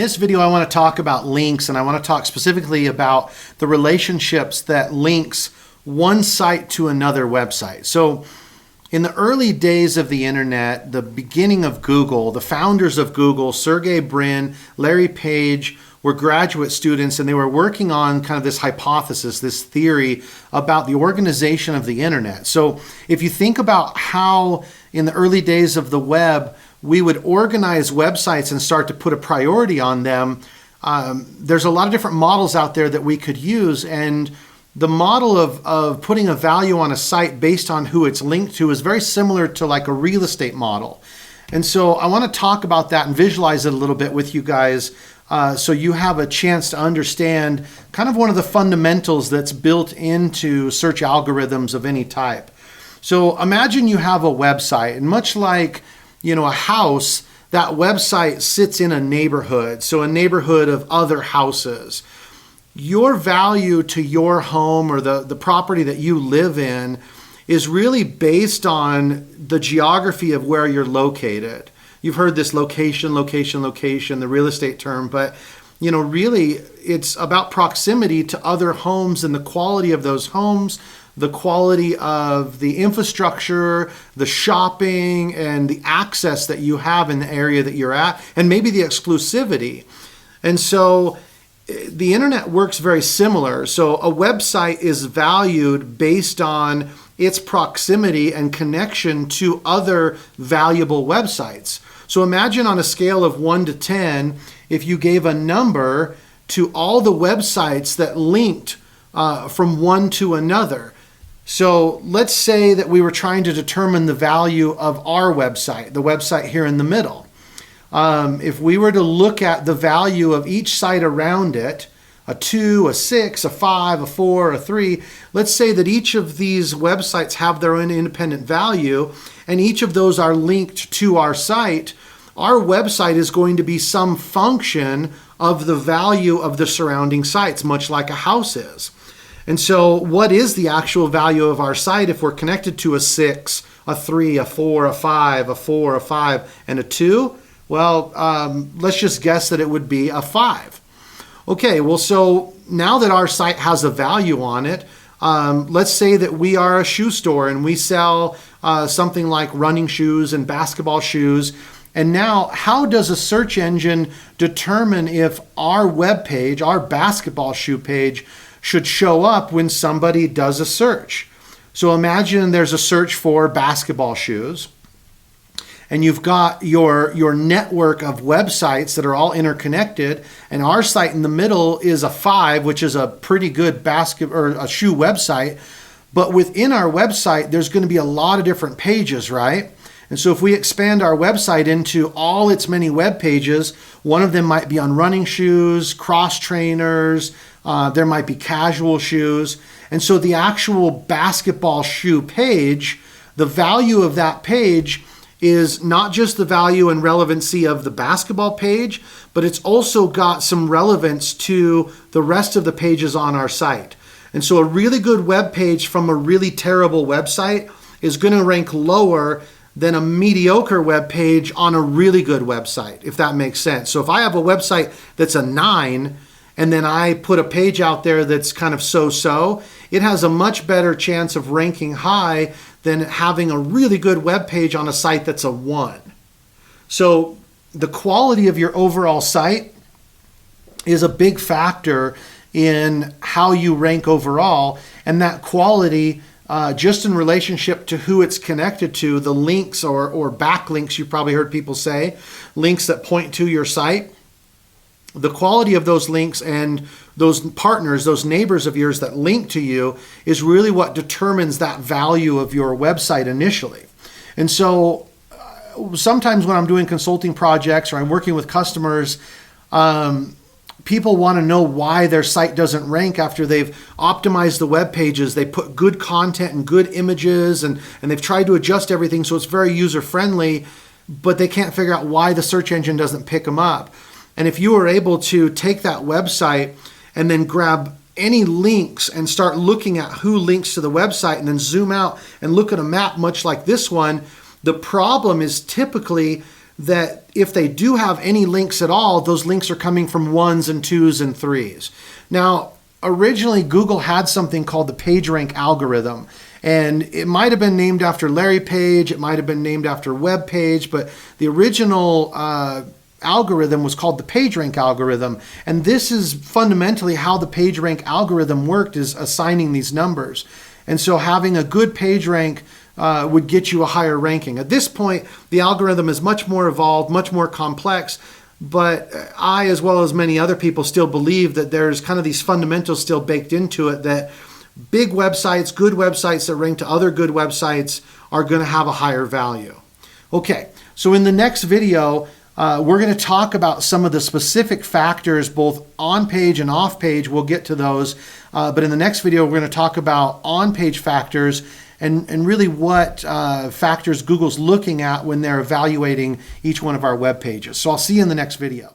this video, I want to talk about links, and I want to talk specifically about the relationships that links one site to another website. So in the early days of the internet, the beginning of Google, the founders of Google, Sergey Brin, Larry Page, were graduate students, and they were working on kind of this hypothesis, this theory about the organization of the internet. So if you think about how in the early days of the web, we would organize websites and start to put a priority on them, there's a lot of different models out there that we could use. And the model of putting a value on a site based on who it's linked to is very similar to like a real estate model. And so I want to talk about that and visualize it a little bit with you guys so you have a chance to understand kind of one of the fundamentals that's built into search algorithms of any type. So imagine you have a website, and much like a house, that website sits in a neighborhood, so a neighborhood of other houses. Your value to your home or the property that you live in is really based on the geography of where you're located. You've heard this location, the real estate term, but really it's about proximity to other homes and the quality of those homes, the quality of the infrastructure, the shopping, and the access that you have in the area that you're at, and maybe the exclusivity. And so the internet works very similar. So a website is valued based on its proximity and connection to other valuable websites. So imagine on a scale of 1 to 10, if you gave a number to all the websites that linked from one to another. So let's say that we were trying to determine the value of our website, the website here in the middle. If we were to look at the value of each site around it, a 2, a 6, a 5, a 4, a 3, let's say that each of these websites have their own independent value, and each of those are linked to our site. Our website is going to be some function of the value of the surrounding sites, much like a house is. And so what is the actual value of our site if we're connected to a 6, a 3, a 4, a 5, a 4, a 5, and a 2? Well, let's just guess that it would be a 5. Okay, well, so now that our site has a value on it, let's say that we are a shoe store and we sell something like running shoes and basketball shoes. And now, how does a search engine determine if our web page, our basketball shoe page, should show up when somebody does a search? So imagine there's a search for basketball shoes, and you've got your network of websites that are all interconnected, and our site in the middle is a 5, which is a pretty good basket or a shoe website. But within our website, there's going to be a lot of different pages, right? And so if we expand our website into all its many web pages, one of them might be on running shoes, cross trainers, there might be casual shoes. And so the actual basketball shoe page, the value of that page is not just the value and relevancy of the basketball page, but it's also got some relevance to the rest of the pages on our site. And so a really good web page from a really terrible website is going to rank lower than a mediocre web page on a really good website, if that makes sense. So if I have a website that's a 9, and then I put a page out there that's kind of so-so, it has a much better chance of ranking high than having a really good web page on a site that's a 1. So the quality of your overall site is a big factor in how you rank overall, and that quality just in relationship to who it's connected to, the links or backlinks, you've probably heard people say, links that point to your site. The quality of those links and those partners, those neighbors of yours that link to you is really what determines that value of your website initially. And so sometimes when I'm doing consulting projects or I'm working with customers, people want to know why their site doesn't rank after they've optimized the web pages. They put good content and good images and they've tried to adjust everything so it's very user friendly, but they can't figure out why the search engine doesn't pick them up. And if you are able to take that website and then grab any links and start looking at who links to the website and then zoom out and look at a map much like this one, the problem is typically that if they do have any links at all, those links are coming from 1s and 2s and 3s. Now, originally Google had something called the PageRank algorithm, and it might have been named after Larry Page, it might have been named after Web Page, but the original algorithm was called the PageRank algorithm, and this is fundamentally how the PageRank algorithm worked, is assigning these numbers. And so having a good PageRank would get you a higher ranking. At this point, the algorithm is much more evolved, much more complex, but I, as well as many other people, still believe that there's kind of these fundamentals still baked into it, that big websites, good websites that rank to other good websites are going to have a higher value. Okay, so in the next video, we're going to talk about some of the specific factors, both on page and off page. We'll get to those. But in the next video, we're going to talk about on page factors and really what factors Google's looking at when they're evaluating each one of our web pages. So I'll see you in the next video.